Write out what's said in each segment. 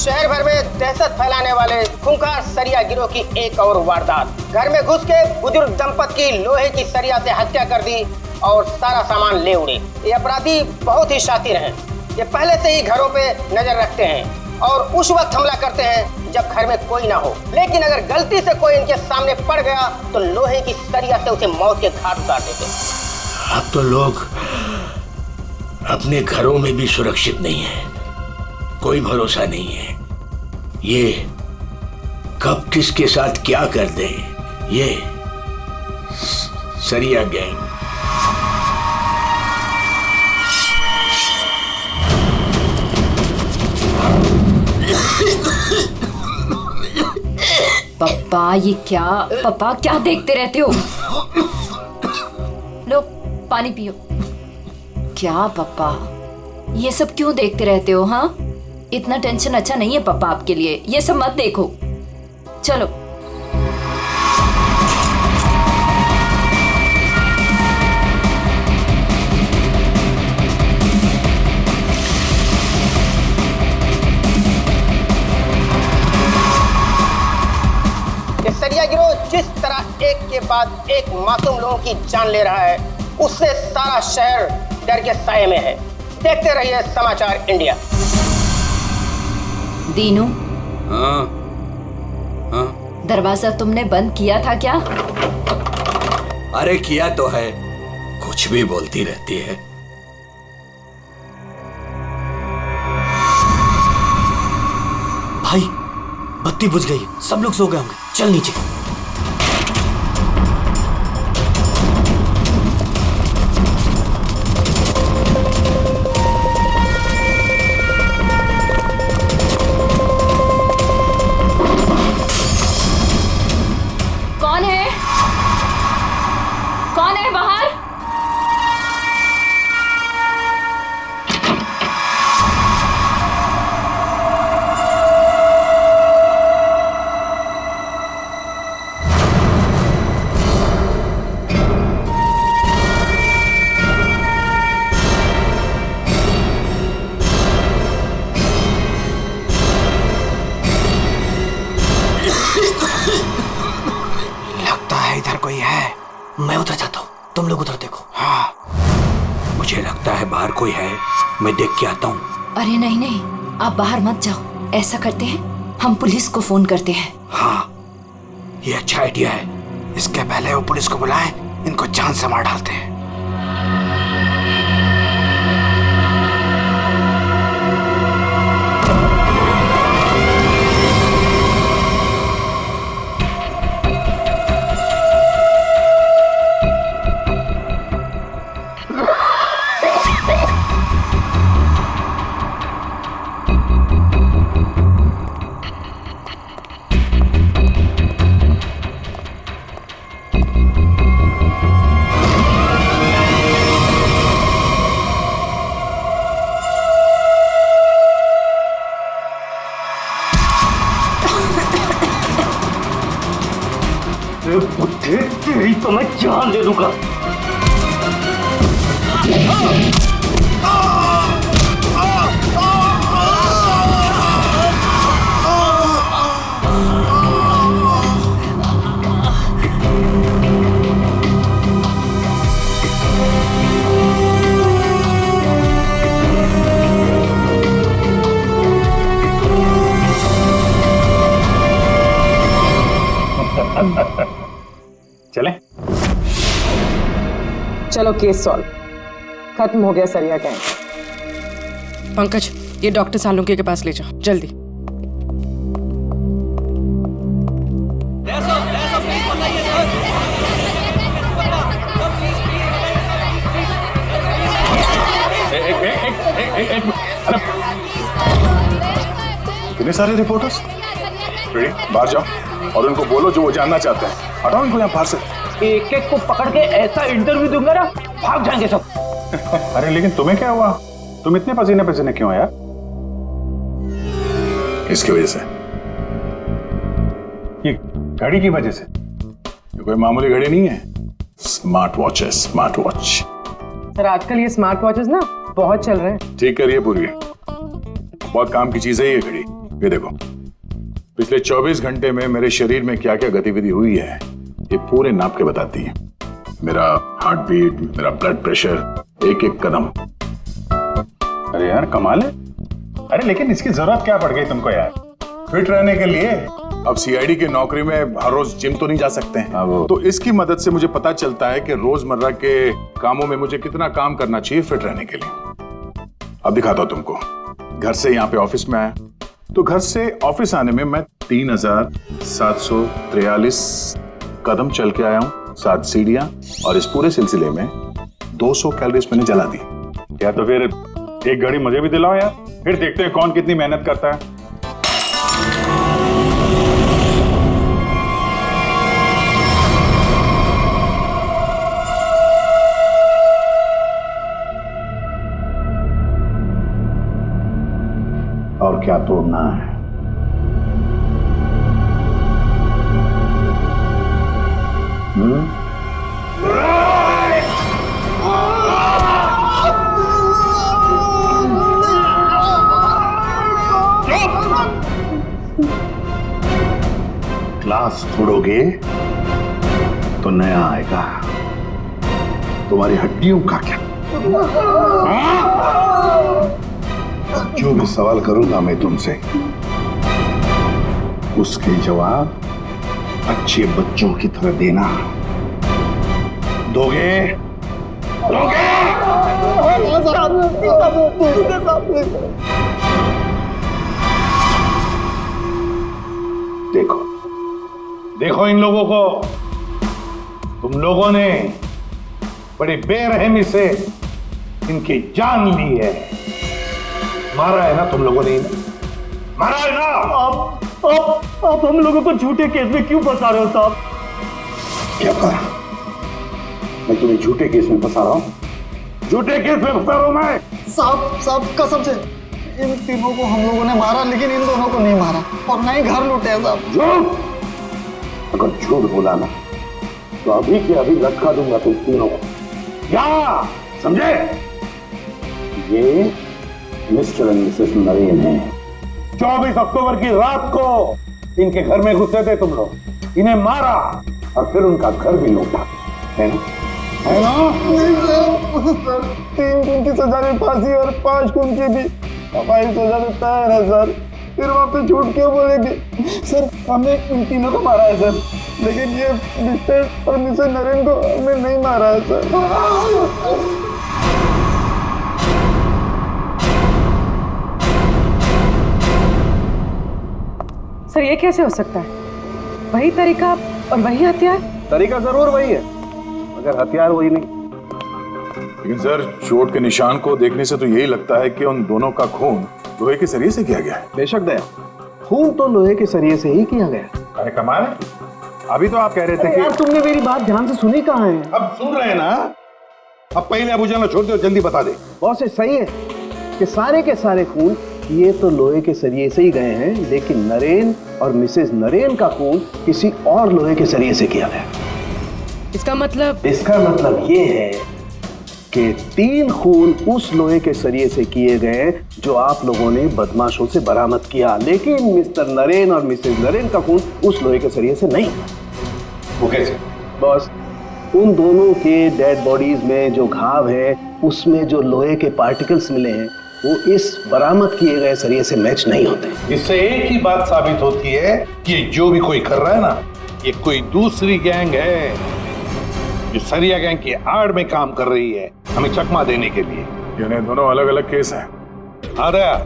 शहर भर में दहशत फैलाने वाले खूंखार सरिया गिरोह की एक और वारदात। घर में घुस के बुजुर्ग दंपति की लोहे की सरिया से हत्या कर दी और सारा सामान ले उड़े। ये अपराधी बहुत ही शातिर हैं। ये पहले से ही घरों पे नजर रखते हैं और उस वक्त हमला करते हैं जब घर में कोई ना हो। लेकिन अगर गलती से कोई इनके सामने पड़ गया तो लोहे की सरिया से उसे मौत के घाट उतार देते। अब तो लोग अपने घरों में भी सुरक्षित नहीं है, कोई भरोसा नहीं है। ये कब किसके साथ क्या कर दे, ये सरिया गैंग। पप्पा ये क्या, पप्पा क्या देखते रहते हो? लो पानी पियो। क्या पप्पा ये सब क्यों देखते रहते हो? हाँ, इतना टेंशन अच्छा नहीं है पापा आपके लिए, ये सब मत देखो। चलो ये सरिया गिरोह जिस तरह एक के बाद एक मासूम लोगों की जान ले रहा है, उससे सारा शहर डर के साए में है। देखते रहिए समाचार इंडिया। दीनू, हाँ हाँ, दरवाजा तुमने बंद किया था क्या? अरे किया तो है, कुछ भी बोलती रहती है। भाई बत्ती बुझ गई, सब लोग सो गए होंगे, चल नीचे। कौन है? कौन है बाहर? लगता है इधर कोई है। मैं उधर जाता हूँ, तुम लोग उधर देखो। हाँ, मुझे लगता है बाहर कोई है, मैं देख के आता हूँ। अरे नहीं नहीं, आप बाहर मत जाओ। ऐसा करते हैं, हम पुलिस को फोन करते हैं। हाँ, ये अच्छा आइडिया है। इसके पहले वो पुलिस को बुलाएं, इनको जान से मार डालते हैं। तेरी तो मैं जान दे दूंगा। चले? चलो केस सॉल्व, खत्म हो गया सरिया गैंग। पंकज, ये डॉक्टर सालुंके के पास ले जाओ जल्दी। कितने सारे रिपोर्टर्स? बाहर जाओ और उनको बोलो जो वो जानना चाहते हैं। हटाओ इनको यहाँ बाहर से। एक एक को पकड़ के ऐसा इंटरव्यू दूंगा ना, भाग जाएंगे सब। अरे लेकिन तुम्हें क्या हुआ? तुम इतने पसीने पसीने क्यों यार? इसकी वजह से, ये घड़ी की वजह से। ये कोई मामूली घड़ी नहीं है, स्मार्ट वॉच है, स्मार्ट वॉच। सर आजकल ये स्मार्ट वॉचेस ना बहुत चल रहे हैं। ठीक करिए पूरी, बहुत काम की चीज है ये घड़ी। ये देखो, पिछले 24 घंटे में मेरे शरीर में क्या क्या गतिविधि हुई है ये पूरे नाप के बताती है। मेरा हार्ट बीट, मेरा ब्लड प्रेशर, एक एक कदम। अरे यार कमाल है। अरे लेकिन इसकी जरूरत क्या पड़ गई तुमको यार, फिट रहने के लिए? अब सीआईडी की नौकरी में हर रोज जिम तो नहीं जा सकते हैं, तो इसकी मदद से मुझे पता चलता है कि रोजमर्रा के कामों में मुझे कितना काम करना चाहिए फिट रहने के लिए। अब दिखाता हूं तुमको। घर से यहाँ पे ऑफिस में आया, तो घर से ऑफिस आने में मैं 3743 कदम चल के आया हूँ, 7 सीढ़ियां, और इस पूरे सिलसिले में 200 कैलोरीज मैंने जला दी। या तो फिर एक घड़ी मुझे भी दिलाओ यार, फिर देखते हैं कौन कितनी मेहनत करता है। और क्या तोड़ना है? ग्लास तोड़ोगे तो नया आएगा, तुम्हारी हड्डियों का क्या? जो भी सवाल करूंगा मैं तुमसे, उसके जवाब अच्छे बच्चों की तरह देना। दोगे? दोगे? देखो देखो इन लोगों को, तुम लोगों ने बड़ी बेरहमी से इनकी जान ली है। मारा है ना तुम लोगों ने इन्हें? मारा है ना? आप हम लोगों को झूठे केस में क्यों फंसा रहे हो साहब? क्या कहा? मैं तुम्हें झूठे केस में फंसा रहा हूं? झूठे केस में फंसा रहा हूं मैं? साहब कसम से इन तीनों को हम लोगों ने मारा, लेकिन इन दोनों को नहीं मारा और ना ही घर लूटे हैं साहब। झूठ! अगर झूठ बोला ना तो अभी के अभी लटका दूंगा तुम तीनों को। क्या समझे? ये मिस्टर एंड मिसेस नरेन है। 24 अक्टूबर की रात को इनके घर में घुसे थे तुम लोग, इन्हें मारा और फिर उनका घर भी लूटा, है ना? है ना? नहीं सर, 3 खून की सजा में फांसी और 5 खून की भी हमारी सजा में तैयार है सर। फिर वहाँ पे झूठ क्यों बोलेंगे सर? हमने इन तीनों को मारा है सर, लेकिन ये मिस्टर और मिसेस नरेन को हमने नहीं मारा है सर। सर ये कैसे हो सकता है? वही तरीका और वही हथियार? तरीका जरूर वही है, मगर हथियार वही नहीं। लेकिन सर, चोट के निशान को देखने से तो यही लगता है कि उन दोनों का खून लोहे के सरिये से किया गया है। बेशक दया, खून तो लोहे के सरिये से ही किया गया। अरे कमाल है, अभी तो आप कह रहे थे कि यार तुमने मेरी बात ध्यान से सुनी कहाँ है? अब सुन रहे हैं ना? अब पहले अबू जान छोड़ दो, जल्दी बता दे। बहुत से सही है कि सारे के सारे खून ये तो लोहे के सरिये से ही गए हैं, लेकिन नरेन और मिसेस नरेन का खून किसी और लोहे के सरिये से किया गया। इसका मतलब ये है कि 3 खून उस लोहे के सरिये से किए गए जो आप लोगों ने बदमाशों से बरामद किया, लेकिन मिस्टर नरेन और मिसेस नरेन का खून उस लोहे के सरिये से नहीं। वो कैसे? बस उन दोनों के डेड बॉडीज में जो घाव है उसमें जो लोहे के पार्टिकल्स मिले हैं वो इस बरामद किए गए सरिये से मैच नहीं होते। इससे एक ही बात साबित होती है कि जो भी कोई कर रहा है ना, ये कोई दूसरी गैंग है जो सरिया गैंग की आड़ में काम कर रही है, हमें चकमा देने के लिए। यानी दोनों अलग अलग केस हैं। आदया,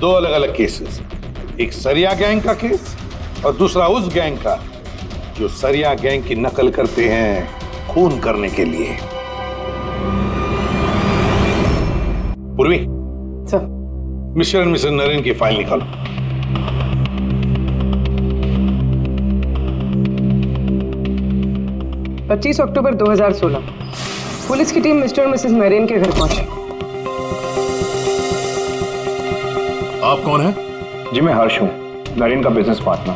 2 अलग अलग केसेस, एक सरिया गैंग का केस और दूसरा उस गैंग का जो सरिया गैंग की नकल करते हैं खून करने के लिए। Purvi sir, mister and Mrs Naren की फाइल निकालो। पच्चीस अक्टूबर 2016 पुलिस की टीम मिस्टर और मिसेस नरेन के घर पहुंची। आप कौन हैं? जी मैं हर्ष हूं, नरेन का बिजनेस पार्टनर।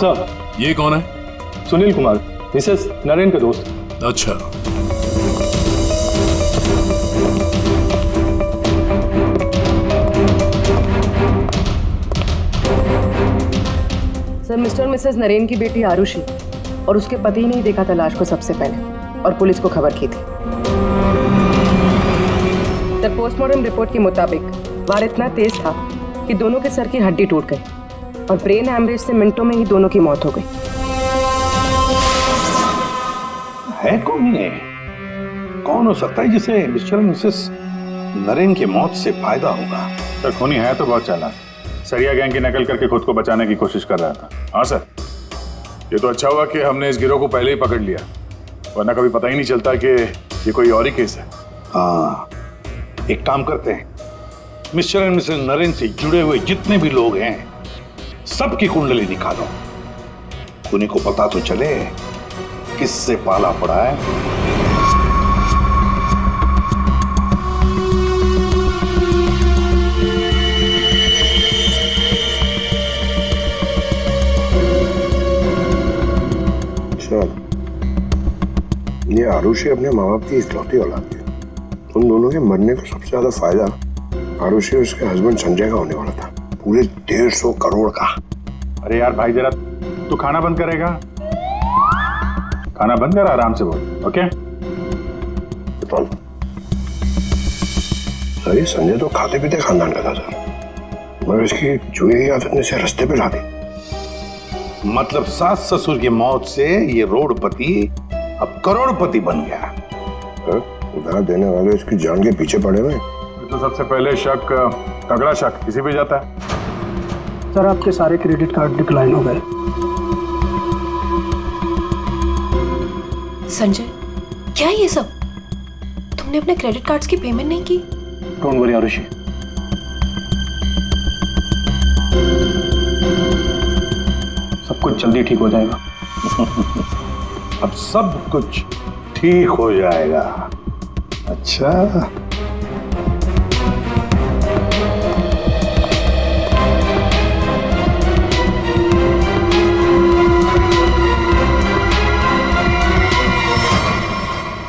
सर, ये कौन है? सुनील कुमार, मिसेस नरेन के दोस्त। अच्छा, सर, मिस्टर और मिसेस नरेन की बेटी आरुषि और उसके पति ने ही देखा था लाश को सबसे पहले और पुलिस को खबर की थी। सर, पोस्टमार्टम रिपोर्ट के मुताबिक वार इतना तेज था कि दोनों के सर की हड्डी टूट गई और ब्रेन हैमरेज से मिनटों में ही दोनों की मौत हो गई। है कौन ये? कौन हो सकता है जिसे मिस्टर और मिसेस नरेन की मौत से फायदा होगा? सर, खूनी है तो बहुत चालाक। सरिया गैंग की नकल करके खुद को बचाने की कोशिश कर रहा था। हाँ सर, ये तो अच्छा हुआ कि हमने इस गिरोह को पहले ही पकड़ लिया, वरना कभी पता ही नहीं चलता कि ये कोई और ही केस है। हाँ, एक काम करते हैं, मिस्टर एंड मिसेस नरेन से जुड़े हुए जितने भी लोग हैं सबकी कुंडली निकालो। खूनी को पता तो चले किससे पाला पड़ा है। ये आरुषि अपने माँ बाप की इकलौती औलाद है। उन दोनों के मरने का सबसे ज्यादा फायदा आरुषि और उसके हस्बैंड संजय का होने वाला था, पूरे 150 करोड़ का। अरे यार भाई, जरा तू खाना बंद करेगा? खाना बंद कर, आराम से बोल। ओके सर, ये संजय तो खाते पीते खानदान का था सर, मगर इसकी जुए की आदत ने इसे रास्ते पे ला दी। मतलब सास ससुर की मौत से ये रोडपति अब करोड़पति बन गया। उधार देने वाले इसकी जान के पीछे पड़े हुए। तो सबसे पहले शक, तगड़ा शक किसी पे जाता है। सर, आपके सारे क्रेडिट कार्ड डिक्लाइन हो गए। संजय, क्या ये सब? तुमने अपने क्रेडिट कार्ड्स की पेमेंट नहीं की? डोंट वरी आरुषि, सब कुछ जल्दी ठीक हो जाएगा। अब सब कुछ ठीक हो जाएगा। अच्छा,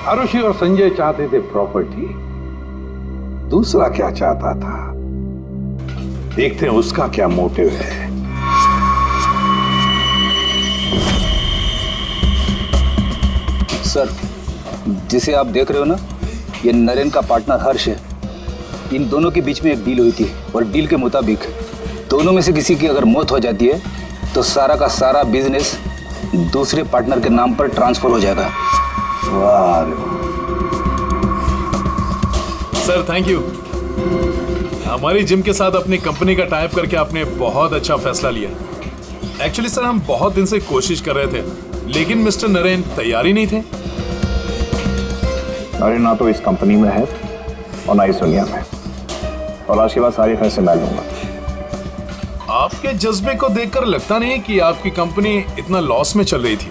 आरुषि और संजय चाहते थे प्रॉपर्टी, दूसरा क्या चाहता था देखते हैं उसका क्या मोटिव है। सर, जिसे आप देख रहे हो ना, ये नरेन का पार्टनर हर्ष है। इन दोनों के बीच में एक डील हुई थी और डील के मुताबिक दोनों में से किसी की अगर मौत हो जाती है तो सारा का सारा बिजनेस दूसरे पार्टनर के नाम पर ट्रांसफर हो जाएगा। वाह सर, थैंक यू। हमारी जिम के साथ अपनी कंपनी का टाइप करके आपने बहुत अच्छा फैसला लिया। एक्चुअली सर, हम बहुत दिन से कोशिश कर रहे थे, लेकिन मिस्टर नरेन तैयार ही नहीं थे। नरेन ना तो इस कंपनी में है और ना इस दुनिया में, और आज के बाद सारे फैसले मैं लूंगा। आपके जज्बे को देखकर लगता नहीं कि आपकी कंपनी इतना लॉस में चल रही थी।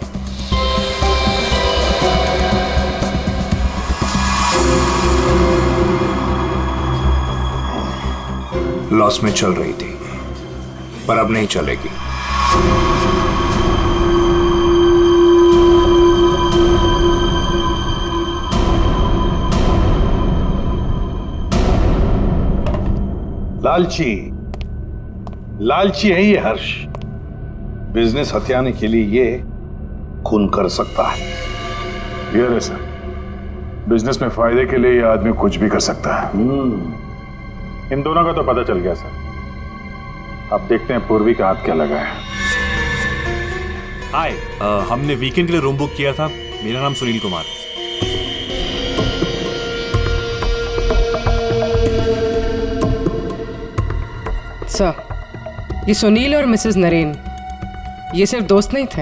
लॉस में चल रही थी, पर अब नहीं चलेगी। लालची है ये हर्ष। बिजनेस हथियाने के लिए ये खून कर सकता है। ये सर, बिजनेस में फायदे के लिए ये आदमी कुछ भी कर सकता है। इन दोनों का तो पता चल गया सर। अब देखते हैं पूर्वी का हाथ क्या लगा है। हाय, हमने वीकेंड के लिए रूम बुक किया था। मेरा नाम सुनील कुमार। सर, ये सुनील और मिसेस नरेन ये सिर्फ दोस्त नहीं थे,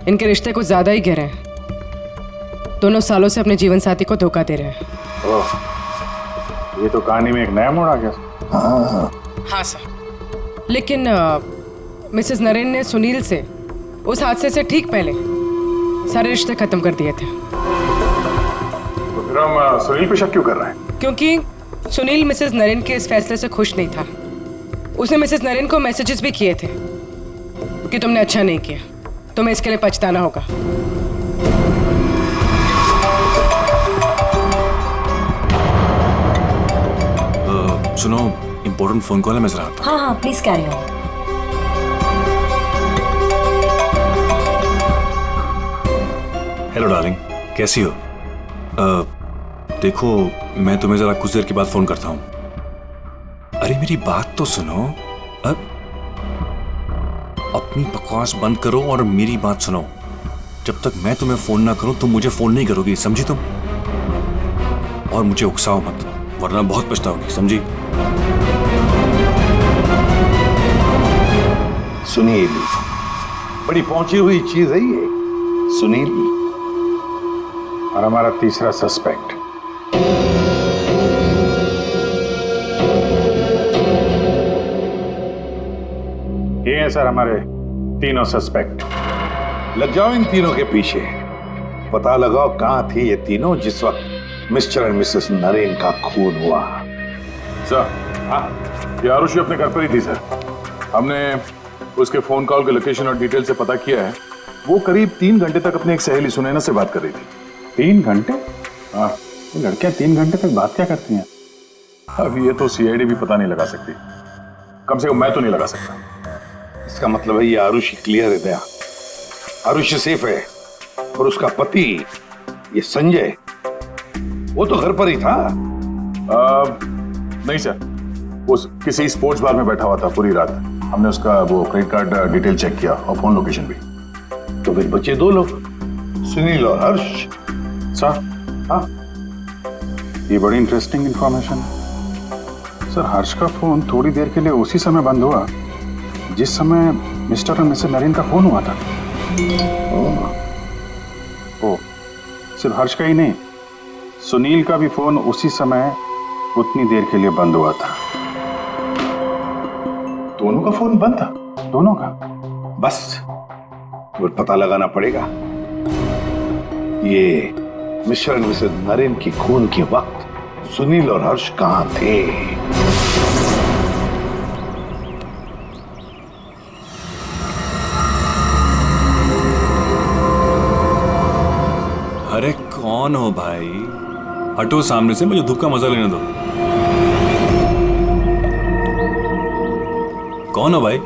इनके रिश्ते कुछ ज्यादा ही गहरे हैं। दोनों सालों से अपने जीवन साथी को धोखा दे रहे हैं। ओह, ये तो कहानी में एक नया मोड़ आ गया। हाँ सर, लेकिन मिसेस नरेन ने सुनील से उस हादसे से ठीक पहले सारे रिश्ते खत्म कर दिए थे। तो फिर हम सुनील पे शक क्यों कर रहे हैं? क्योंकि सुनील मिसेस नरेन के इस फैसले से खुश नहीं था। उसने मिसेस नरेन को मैसेजेस भी किए थे कि तुमने अच्छा नहीं किया, तुम्हें इसके लिए पछताना होगा। सुनो, इंपॉर्टेंट फोन कॉल है, मैं जरा आता हूं। हाँ हाँ, please carry on. Hello darling, कैसी हो? देखो, मैं तुम्हें जरा कुछ देर के बाद फोन करता हूँ। अरे मेरी बात तो सुनो। अपनी बकवास बंद करो और मेरी बात सुनो। जब तक मैं तुम्हें फोन ना करूं तुम मुझे फोन नहीं करोगी, समझी तुम? और मुझे उकसाओ मत, वरना बहुत पछताओगी, समझी? सुनील, बड़ी पहुंची हुई चीज है ये। सुनील और हमारा तीसरा सस्पेक्ट। ये हैं सर हमारे तीनों सस्पेक्ट। लग जाओ इन तीनों के पीछे। पता लगाओ कहां थे ये तीनों जिस वक्त मिस्टर एंड मिसेस नरेन का खून हुआ। सर, हाँ, ये आरुषि अपने घर पर ही थी सर। हमने उसके फोन कॉल के लोकेशन और डिटेल से पता किया है। वो करीब 3 घंटे तक अपनी एक सहेली सुनैना से बात कर रही थी। 3 घंटे? हाँ, लड़कियां 3 घंटे तक बात क्या करती हैं? अब ये तो सीआईडी भी पता नहीं लगा सकती, कम से कम मैं तो नहीं लगा सकता। इसका मतलब है ये आरुषि क्लियर है दया। आरुषि सेफ है और उसका पति ये संजय वो तो घर पर ही था। नहीं सर, वो किसी स्पोर्ट्स बार में बैठा हुआ था पूरी रात। हमने उसका वो क्रेडिट कार्ड डिटेल चेक किया और फोन लोकेशन भी। तो फिर बचे 2 लोग, सुनील और हर्ष। सर, हाँ, ये बड़ी इंटरेस्टिंग इंफॉर्मेशन है। सर, हर्ष का फोन थोड़ी देर के लिए उसी समय बंद हुआ जिस समय मिस्टर और मिसेस नरेन का फोन हुआ था। ओ, सिर्फ हर्ष का ही नहीं, सुनील का भी फोन उसी समय उतनी देर के लिए बंद हुआ था। दोनों का फोन बंद था? दोनों का। बस तो पता लगाना पड़ेगा ये मिस्टर एंड मिसेस नरेन की खून के वक्त सुनील और हर्ष कहां थे। अरे कौन हो भाई? हटो सामने से, मुझे धूप का मजा लेने दो। कौन हो भाई?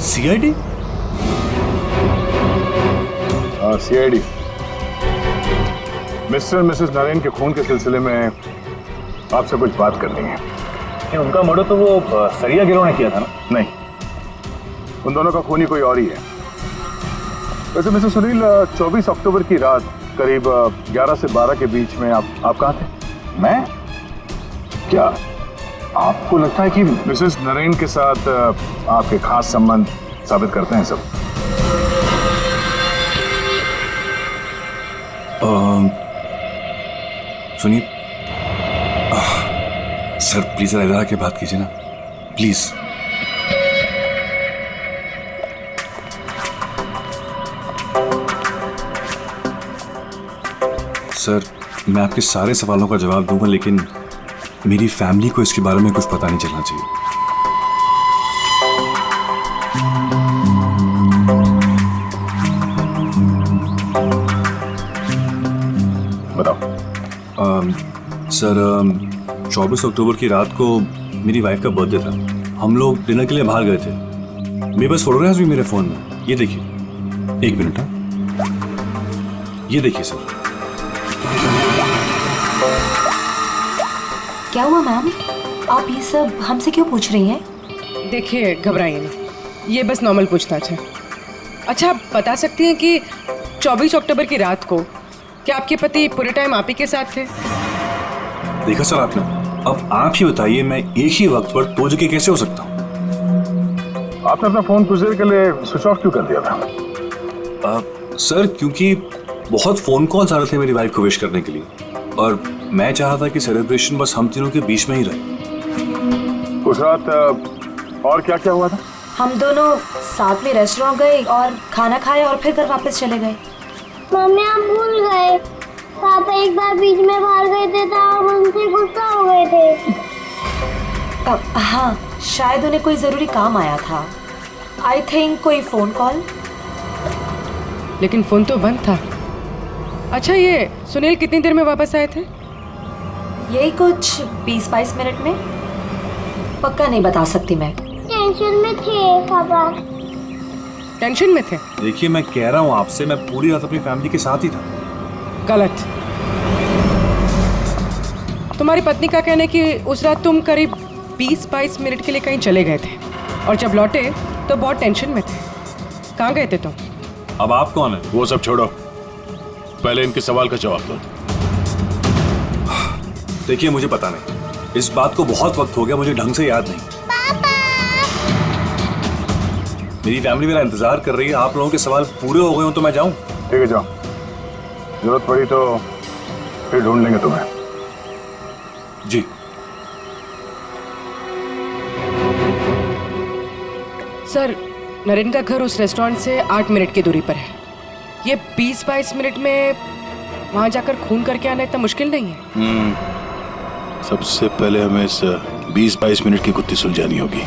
सीआईडी? हाँ, सीआईडी। मिस्टर और मिसेस नरेन के खून के सिलसिले में आपसे कुछ बात करनी है। उनका मर्डर तो वो सरिया गिरोह ने किया था ना? नहीं, उन दोनों का खूनी कोई और ही है। वैसे मिस्टर सुनील, 24 अक्टूबर की रात करीब 11 से 12 के बीच में आप कहाँ थे? मैं? क्या आपको लगता है कि मिसेस नरेन के साथ आपके खास संबंध साबित करते हैं सब? सुनिए सर, प्लीज इधर आके बात कीजिए ना, प्लीज। सर, मैं आपके सारे सवालों का जवाब दूंगा, लेकिन मेरी फैमिली को इसके बारे में कुछ पता नहीं चलना चाहिए। बताओ। सर, 24 अक्टूबर की रात को मेरी वाइफ का बर्थडे था। हम लोग डिनर के लिए बाहर गए थे। मेरे पास फोटोग्राफ्स भी मेरे फोन में, ये देखिए। 1 मिनट, हाँ, ये देखिए सर। क्या हुआ मैम? आप ये सब हमसे क्यों पूछ रही हैं? देखिए, घबराइए नहीं, ये बस नॉर्मल पूछताछ है। अच्छा, आप बता सकती हैं कि 24 अक्टूबर की रात को क्या आपके पति पूरे टाइम आप ही के साथ थे? देखा सर आपने, अब आप ही बताइए, मैं एक ही वक्त पर 2 जगह कैसे हो सकता हूँ? आपने अपना फोन कुछ देर के लिए स्विच ऑफ क्यों कर दिया था? सर, क्योंकि बहुत फोन कॉल्स आ रहे थे मेरी वाइफ को विश करने के लिए, और मैं चाहा था कि सेलिब्रेशन बस हम तीनों के बीच में ही रहे। उस रात और क्या क्या हुआ था? हम दोनों साथ में रेस्टोरेंट गए और खाना खाया और फिर घर वापस चले गए। मम्मी, आप भूल गए, पापा एक बार बीच में बाहर गए थे तो हम उनसे गुस्सा हो गए थे। हाँ, शायद उन्हें कोई जरूरी काम आया था। आई थिंक कोई फोन कॉल। लेकिन फोन तो बंद था। अच्छा, ये सुनील कितनी देर में वापस आए थे? यही कुछ 20-22 मिनट में। पक्का नहीं बता सकती मैं। टेंशन में थे पापा। टेंशन में थे। देखिए मैं कह रहा हूँ आपसे, मैं पूरी रात अपनी फैमिली के साथ ही था। गलत। तुम्हारी पत्नी का कहना है कि उस रात तुम करीब 20-22 मिनट के लिए कहीं चले गए थे और जब लौटे तो बहुत टेंशन में थे। कहाँ गए थे तुम? अब आप कौन है? वो सब छोड़ो, पहले इनके सवाल का जवाब दो। देखिए मुझे पता नहीं, इस बात को बहुत वक्त हो गया, मुझे ढंग से याद नहीं। मेरी फैमिली मेरा इंतजार कर रही है, आप लोगों के सवाल पूरे हो गए हो तो मैं जाऊं? ठीक है जाओ, जरूरत पड़ी तो फिर ढूंढ लेंगे तुम्हें। जी। सर, नरेन का घर उस रेस्टोरेंट से 8 मिनट की दूरी पर है। ये 20-22 मिनट में वहां जाकर खून करके आना इतना मुश्किल नहीं है। सबसे पहले हमें इस 20-22 मिनट की गुत्थी सुलझानी होगी।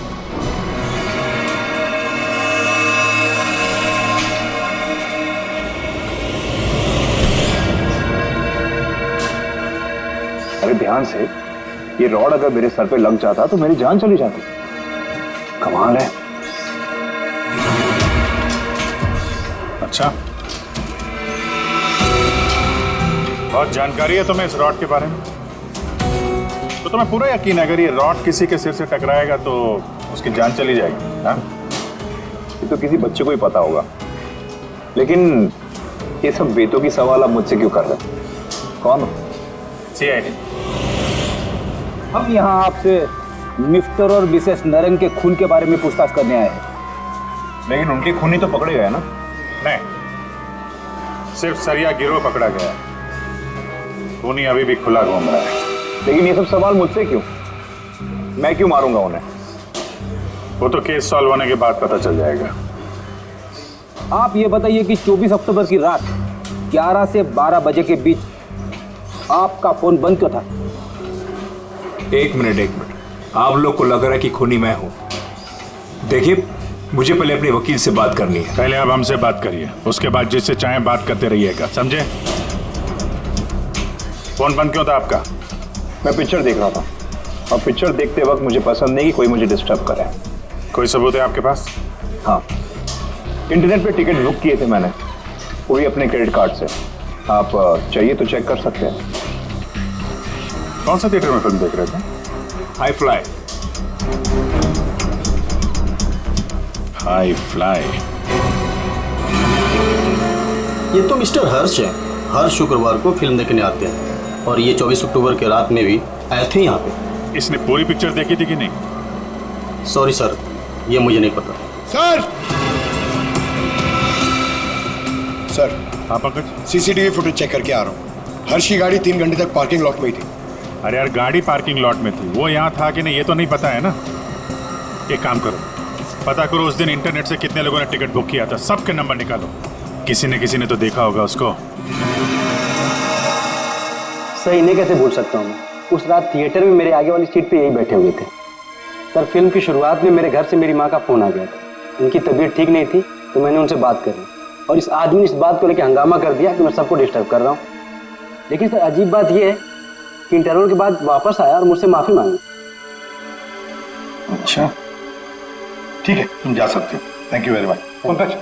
अरे ध्यान से, ये रॉड अगर मेरे सर पे लग जाता तो मेरी जान चली जाती। कमाल है। अच्छा, बहुत जानकारी है तुम्हें इस रॉड के बारे में, तो तुम्हें पूरा यकीन है अगर ये रॉड किसी के सिर से टकराएगा तो उसकी जान चली जाएगी? हाँ? ये तो किसी बच्चे को ही पता होगा, लेकिन ये सब बेतों की सवाल आप मुझसे क्यों कर रहे हैं? कौन हो? CID। हम यहाँ आपसे मिस्टर और मिसेस नरेन के खून के बारे में पूछताछ करने आए हैं। लेकिन उनके खूनी तो पकड़े गए ना? नहीं, सिर्फ सरिया गिरोह पकड़ा गया है, खूनी अभी भी खुला घूम रहा है। लेकिन ये सब सवाल मुझसे क्यों? मैं क्यों मारूंगा उन्हें? वो तो केस सॉल्व होने के बाद पता चल जाएगा। आप ये बताइए कि 24 अक्टूबर की रात 11 से 12 बजे के बीच आपका फोन बंद क्यों था? एक मिनट, आप लोग को लग रहा है कि खूनी मैं हूं। देखिए, मुझे पहले अपने वकील से बात करनी है। पहले आप हमसे बात करिए, उसके बाद जिससे चाहे बात करते रहिएगा, समझे? फोन बंद क्यों था आपका? मैं पिक्चर देख रहा था और पिक्चर देखते वक्त मुझे पसंद नहीं कि कोई मुझे डिस्टर्ब करे। कोई सबूत है आपके पास? हाँ, इंटरनेट पे टिकट बुक किए थे मैंने, वो भी अपने क्रेडिट कार्ड से। आप चाहिए तो चेक कर सकते हैं। कौन सा थिएटर में फिल्म देख रहे थे? High fly. High fly. ये तो मिस्टर हर्ष है, हर शुक्रवार को फिल्म देखने आते हैं और ये 24 अक्टूबर के रात में भी आए थे यहाँ पे। इसने पूरी पिक्चर देखी थी कि नहीं? सॉरी सर, ये मुझे नहीं पता। सर, हाँ पंकज, CCTV फुटेज चेक करके आ रहा हूँ। हर्ष की गाड़ी 3 घंटे तक पार्किंग लॉट में ही थी। अरे यार, गाड़ी पार्किंग लॉट में थी, वो यहाँ था कि नहीं ये तो नहीं पता है ना। एक काम करो, पता करो उस दिन इंटरनेट से कितने लोगों ने टिकट बुक किया था, सबके नंबर निकालो। किसी ने तो देखा होगा उसको। सही नहीं कैसे भूल सकता हूँ मैं? उस रात थिएटर में मेरे आगे वाली सीट पे यही बैठे हुए थे। सर, फिल्म की शुरुआत में मेरे घर से मेरी माँ का फोन आ गया था। उनकी तबीयत ठीक नहीं थी तो मैंने उनसे बात करी और इस आदमी ने इस बात को लेकर हंगामा कर दिया कि मैं सबको डिस्टर्ब कर रहा हूँ। लेकिन सर, अजीब बात यह है कि इंटरवल के बाद वापस आया और मुझसे माफी मांगी। अच्छा, ठीक है, तुम जा सकते हो। Thank you very much. Pankaj,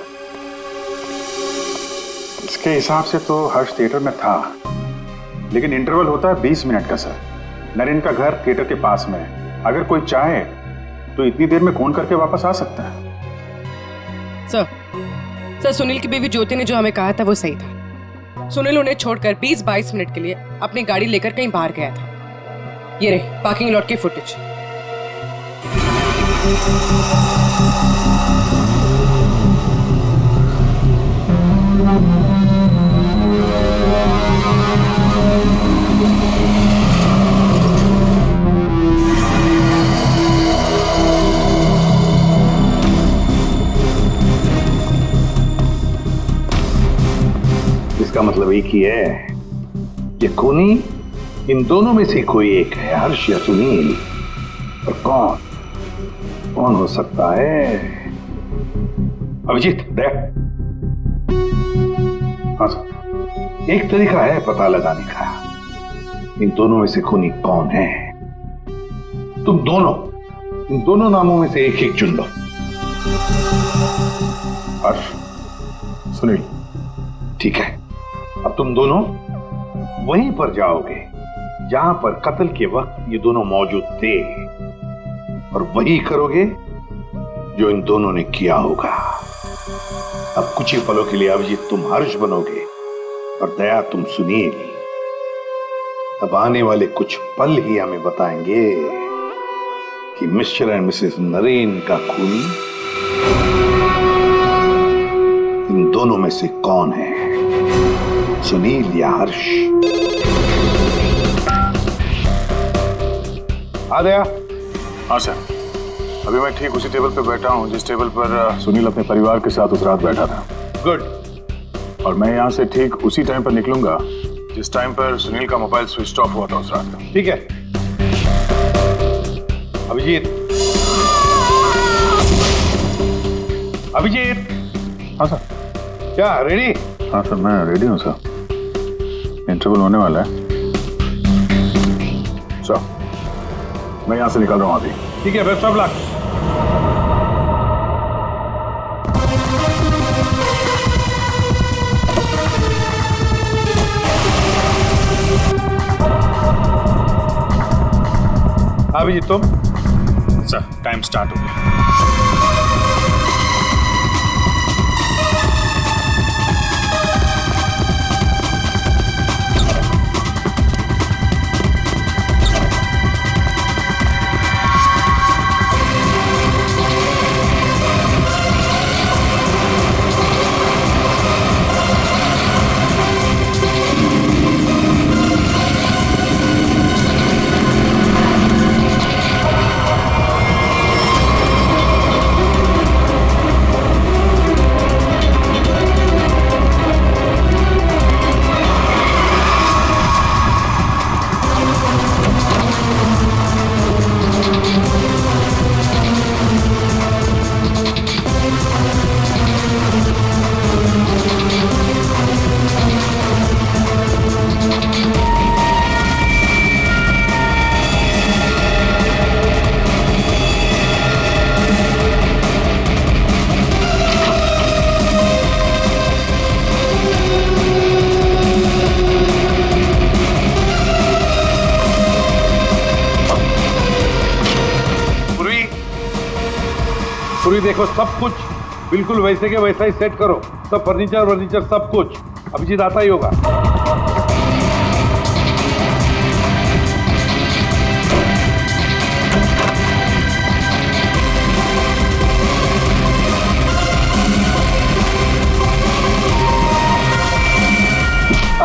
इसके हिसाब से तो हर्ष थिएटर में था, लेकिन इंटरवल होता है 20 मिनट का सर। नरेन का घर थिएटर के पास में है, अगर कोई चाहे तो इतनी देर में फोन करके वापस आ सकता है। सर, सुनील की बीवी ज्योति ने जो हमें कहा था वो सही था। सुनील उन्हें छोड़कर 20-22 मिनट के लिए अपनी गाड़ी लेकर कहीं बाहर गया था। ये रहे पार्किंग लॉट की फुटेज। इसका मतलब एक ही है, ये खूनी इन दोनों में से कोई एक है, हर्ष या सुनील। और कौन हो सकता है? अभिजीत, दया। हाँ सर, एक तरीका है पता लगाने का, इन दोनों में से खूनी कौन है। तुम दोनों इन दोनों नामों में से एक चुन लो। हर्ष, सुनील, ठीक है, अब तुम दोनों वहीं पर जाओगे जहां पर कत्ल के वक्त ये दोनों मौजूद थे, और वही करोगे जो इन दोनों ने किया होगा। अब कुछ ही पलों के लिए अभिजीत तुम हर्ष बनोगे और दया तुम सुनील। अब आने वाले कुछ पल ही हमें बताएंगे कि मिस्टर एंड मिसेस नरेन का खूनी इन दोनों में से कौन है, सुनील या हर्ष। आ गया? हाँ सर, अभी मैं ठीक उसी टेबल पर बैठा हूँ जिस टेबल पर सुनील अपने परिवार के साथ उस रात बैठा था। गुड। और मैं यहाँ से ठीक उसी टाइम पर निकलूंगा जिस टाइम पर सुनील का मोबाइल स्विच ऑफ हुआ था उस रात का। ठीक है अभिजीत। अभिजीत। हाँ सर। क्या रेडी? हाँ सर, मैं रेडी हूँ सर। इंटरवल होने वाला है सर, मैं यहाँ से निकल रहा हूँ अभी। ठीक है, बेस्ट ऑफ लक। अभिजीत तुम? सर, टाइम स्टार्ट हो गया। देखो सब कुछ बिल्कुल वैसे के वैसा ही सेट करो, सब फर्नीचर सब कुछ। अभिजीत आता ही होगा।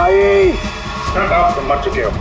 आइए, तुम मर चुके हो।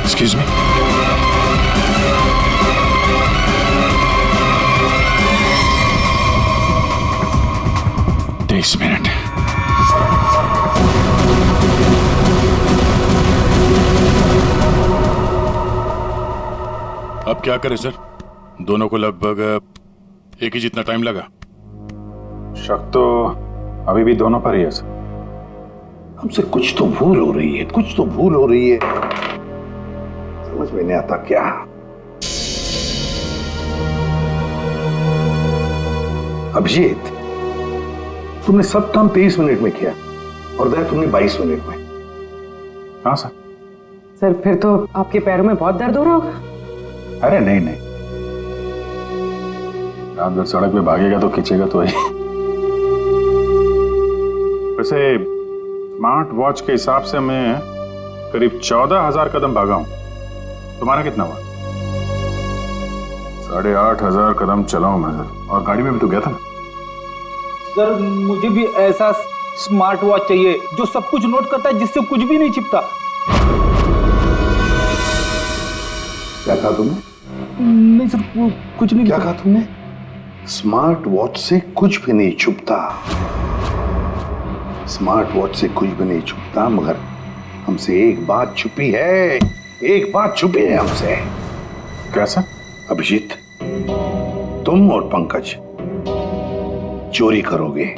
Excuse me? 10 मिनट। अब क्या करें सर? दोनों को लगभग एक ही जितना टाइम लगा। शक तो अभी भी दोनों पर ही है सर। हमसे कुछ तो भूल हो रही है, कुछ तो भूल हो रही है। समझ में नहीं आता क्या। अभिजीत, तुमने सब काम 23 मिनट में किया और दया तुमने 22 मिनट में। हाँ सर। सर फिर तो आपके पैरों में बहुत दर्द हो रहा होगा। अरे नहीं नहीं, रात भर सड़क पे भागेगा तो खींचेगा तो ही। वैसे स्मार्ट वॉच के हिसाब से मैं करीब 14,000 कदम भागा हूं। तुम्हारा कितना हुआ? 8,500 कदम चला हूं मैं सर, और गाड़ी में भी तो गया था ना। सर मुझे भी ऐसा स्मार्ट वॉच चाहिए जो सब कुछ नोट करता है, जिससे कुछ भी नहीं छिपता। क्या कहा तुमने? नहीं सर, कुछ नहीं। क्या कहा तुमने? स्मार्ट वॉच से कुछ भी नहीं छुपता। स्मार्ट वॉच से कुछ भी नहीं छुपता, मगर हमसे एक बात छुपी है। एक बात छुपी है हमसे। कैसा? अभिजीत, तुम और पंकज चोरी करोगे।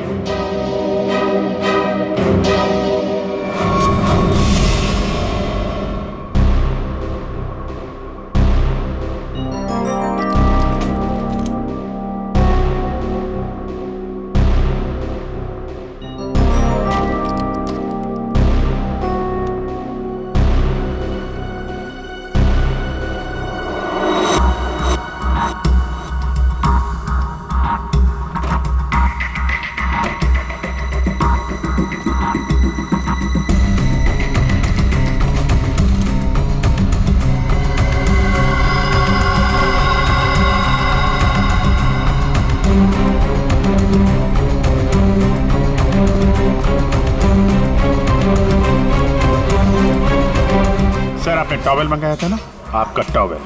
सर आपने टॉवेल मंगाया था ना, आपका टॉवेल।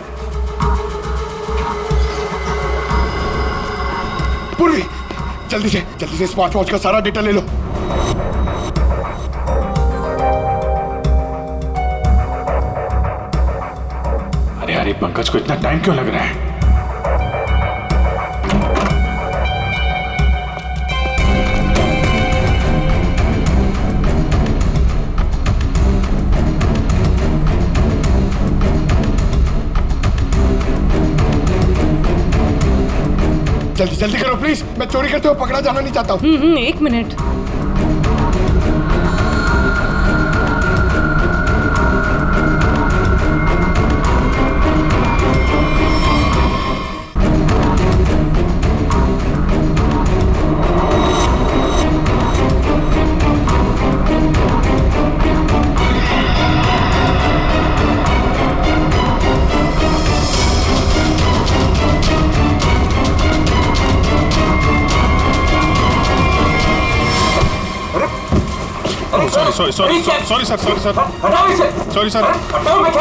पूर्वी, जल्दी से स्मार्ट वॉच का सारा डेटा ले लो। अरे अरे पंकज को इतना टाइम क्यों लग रहा है? जल्दी करो प्लीज, मैं चोरी करते हुए पकड़ा जाना नहीं चाहता हूँ। 1 मिनट। Sorry sir. हटाओ इसे। Sorry sir. हटाओ, मैं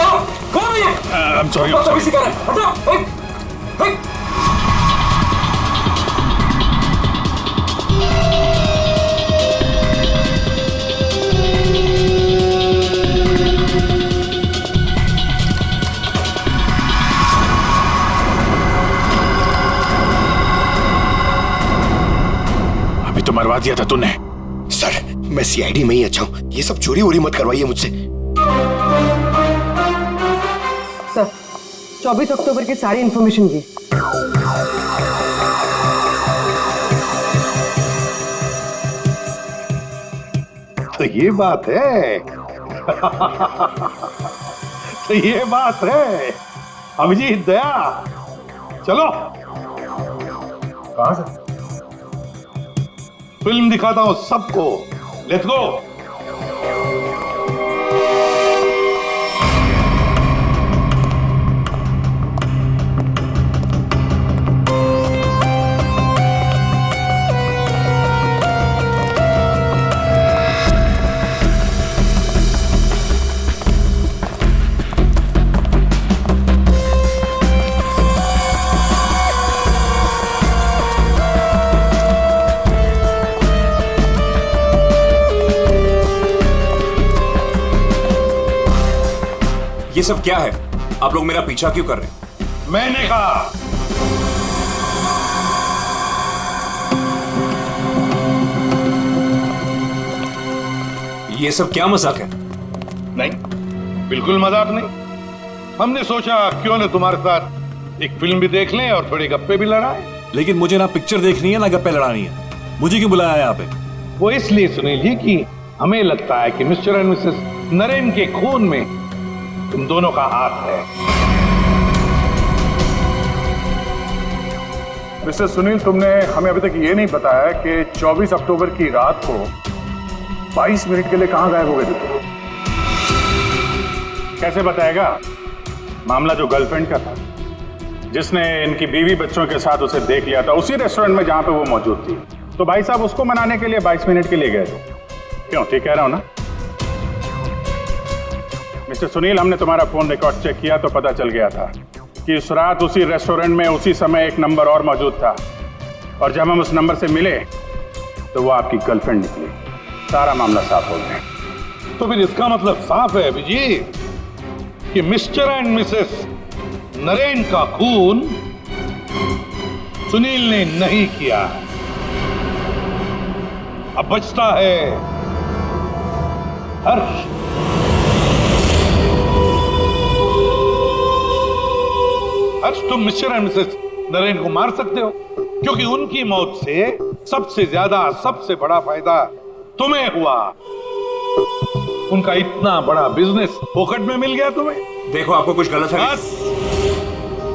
कौन है ये? I am sorry. हटाओ इसे, हटाओ। अभी तो मरवा दिया था तूने। सर मैं सीआईडी में ही अच्छा हूँ, ये सब चोरी वोरी मत करवाइए मुझसे। सर 24 अक्टूबर की सारी इंफॉर्मेशन ये। तो ये बात है। तो ये बात है। अभिजीत, दया, चलो। कहां से? फिल्म दिखाता हूं सबको। Let's go. ये सब क्या है? आप लोग मेरा पीछा क्यों कर रहे हैं? मैंने कहा। ये सब क्या मजाक है? नहीं, बिल्कुल मजाक नहीं। हमने सोचा क्यों न तुम्हारे साथ एक फिल्म भी देख लें और थोड़ी गप्पे भी लड़ाएं। लेकिन मुझे ना पिक्चर देखनी है ना गप्पे लड़ानी है। मुझे क्यों बुलाया है यहाँ पे? वो इसलिए सुनील जी कि हमें लगता है कि मिस्टर एंड मिसेस नरेन के खून में तुम दोनों का हाथ है। मिस्टर सुनील, तुमने हमें अभी तक ये नहीं बताया कि 24 अक्टूबर की रात को 22 मिनट के लिए कहां गायब हो गए थे? कैसे बताएगा? मामला जो गर्लफ्रेंड का था, जिसने इनकी बीवी बच्चों के साथ उसे देख लिया था उसी रेस्टोरेंट में जहां पे वो मौजूद थी, तो भाई साहब उसको मनाने के लिए 22 मिनट के लिए गए थे। क्यों, ठीक कह रहा हूं ना? मिस्टर सुनील, हमने तुम्हारा फोन रिकॉर्ड चेक किया तो पता चल गया था कि उस रात उसी रेस्टोरेंट में उसी समय एक नंबर और मौजूद था, और जब हम उस नंबर से मिले तो वो आपकी गर्लफ्रेंड निकली। सारा मामला साफ हो गया। तो फिर इसका मतलब साफ है अभिजीत कि मिस्टर एंड मिसेस नरेन का खून सुनील ने नहीं किया। अब बचता है हर्ष। हर्ष, तुम मिस्टर एंड मिसेस नरेन को मार सकते हो क्योंकि उनकी मौत से सबसे ज्यादा, सबसे बड़ा फायदा तुम्हें हुआ। उनका इतना बड़ा बिजनेस फोकट में मिल गया तुम्हें। देखो, आपको कुछ गलत है।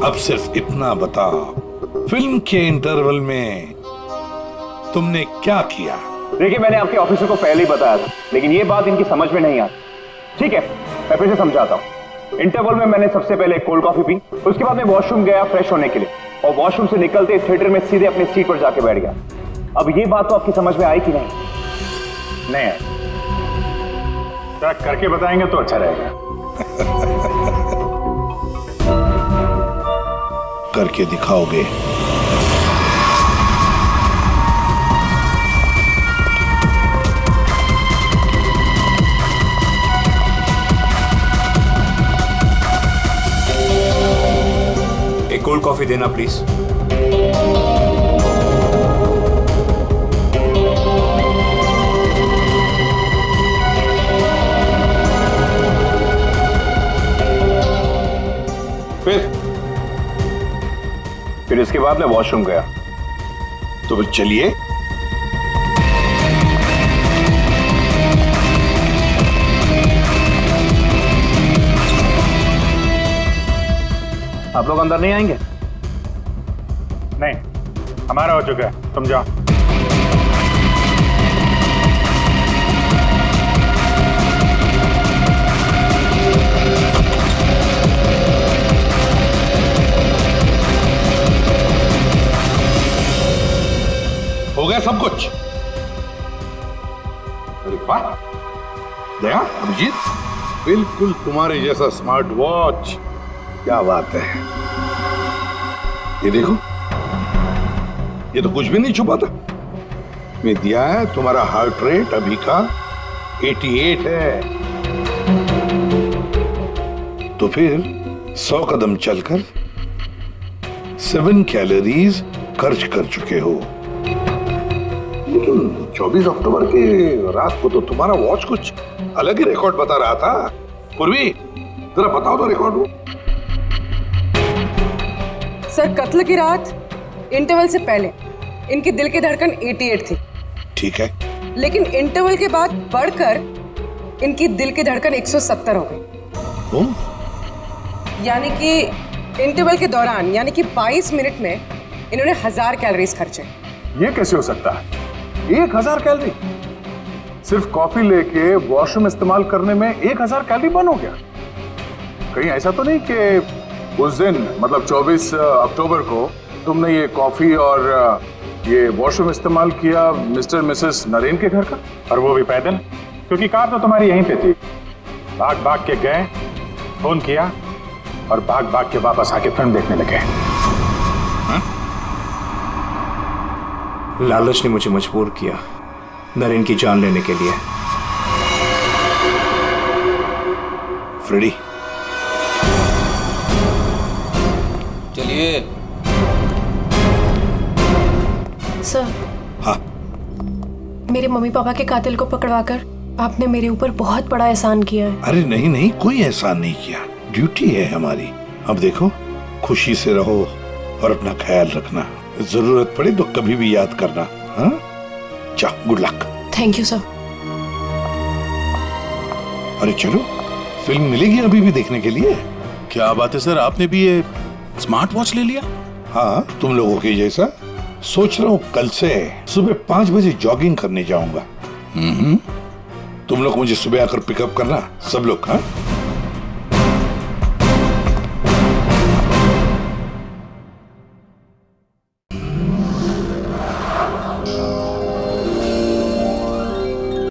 अब सिर्फ इतना बताओ, फिल्म के इंटरवल में तुमने क्या किया? देखिए, मैंने आपके ऑफिसर को पहले ही बताया था, लेकिन ये बात इनकी समझ में नहीं आती। ठीक है, मैं फिर से समझाता हूँ। इंटरवल में मैंने सबसे पहले कोल्ड कॉफी पी, उसके बाद मैं वॉशरूम गया फ्रेश होने के लिए, और वॉशरूम से निकलते थिएटर में सीधे अपनी सीट पर जाके बैठ गया। अब ये बात तो आपकी समझ में आई कि नहीं? नहीं आई। करके बताएंगे तो अच्छा रहेगा। करके दिखाओगे? एक कोल्ड कॉफी देना प्लीज। फिर इसके बाद मैं वॉशरूम गया। तो फिर चलिए। आप लोग अंदर नहीं आएंगे? नहीं, हमारा हो चुका है, तुम जाओ। हो गया सब कुछ? अरे वाह दया, अभिजीत, बिल्कुल तुम्हारे जैसा स्मार्ट वॉच। क्या बात है। ये देखो, ये तो कुछ भी नहीं छुपा था। मैं दिया है तुम्हारा हार्ट रेट अभी का 88 है। तो फिर 100 कदम चलकर 7 कैलोरीज खर्च कर चुके हो। लेकिन 24 अक्टूबर के रात को तो तुम्हारा वॉच कुछ अलग ही रिकॉर्ड बता रहा था। पूर्वी, जरा बताओ तो रिकॉर्ड वो। सर, कत्ल की रात इंटरवल से पहले इनकी दिल की धड़कन 88 थी। ठीक है, लेकिन इंटरवल के बाद बढ़कर इनकी दिल की धड़कन 170 हो गई। यानी कि इंटरवल के दौरान, यानी कि 22 मिनट में इन्होंने 1000 कैलोरीज खर्चे। ये कैसे हो सकता है? 1000 कैलोरी? सिर्फ कॉफी लेके वॉशरूम इस्तेमाल करने में 1000 कैलोरी बर्न हो गया? कहीं ऐसा तो नहीं कि उस दिन, मतलब 24 अक्टूबर को तुमने ये कॉफी और ये वॉशरूम इस्तेमाल किया मिस्टर मिसेस नरेन के घर का, और वो भी पैदल? क्योंकि कार तो तुम्हारी यहीं पे थी। भाग भाग के गए, फोन किया, और भाग भाग के वापस आके फिल्म देखने लगे। लालच ने मुझे मजबूर किया नरेन की जान लेने के लिए। फ्रेडी, चलिए। सर। हाँ। मेरे मम्मी पापा के कातिल को पकड़वाकर आपने मेरे ऊपर बहुत बड़ा एहसान किया है। अरे नहीं नहीं, कोई एहसान नहीं किया, ड्यूटी है हमारी। अब देखो, खुशी से रहो और अपना ख्याल रखना। जरूरत पड़े तो कभी भी याद करना। हाँ, चलो good luck. Thank you sir. अरे चलो, फिल्म मिलेगी अभी भी देखने के लिए। क्या बात है सर, आपने भी ये स्मार्ट वॉच ले लिया? हाँ, तुम लोगों के जैसा। सोच रहा हूँ कल से सुबह 5 बजे जॉगिंग करने जाऊंगा। तुम लोग मुझे सुबह आकर पिकअप करना, सब लोग। हाँ